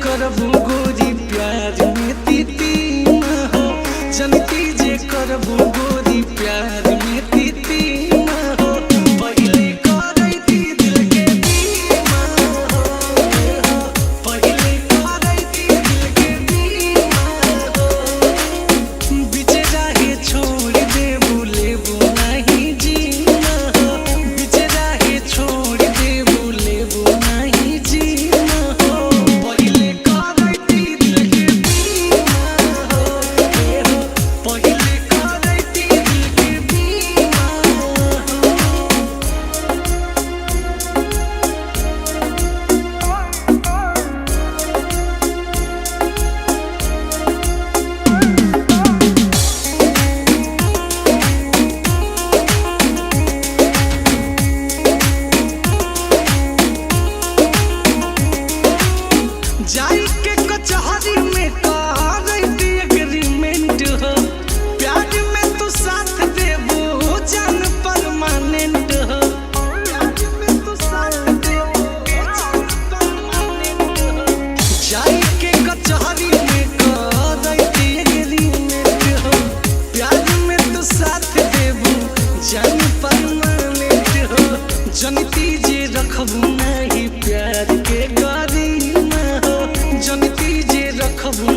करबू गोरी प्यार में तीती न हो, जनती जे करबू गोरी प्यार में तीती न हो, पहले करैती दिल के बीमा हो, पहले करैती दिल के बीमा हो, बीच राहे छोड़ देबू लेबू नहीं जीना हो, बीच राहे छोड़ देबू लेबू नहीं जीना हो, पहले करैती दिल के बीमा हो, पहले करैती दिल के बीमा हो। जाई के कचहरी में करैती एग्रीमेंट हो, प्यार में तू साथ देबू जान परमानेंट हो, प्यार में तू साथ देबू जान परमानेंट हो, जाई के कचहरी में करैती एग्रीमेंट हो, प्यार में तू साथ देबू जान परमानेंट हो, जनती जे रखबू नहीं प्यार के गरीमा हो, जनती जे रखबू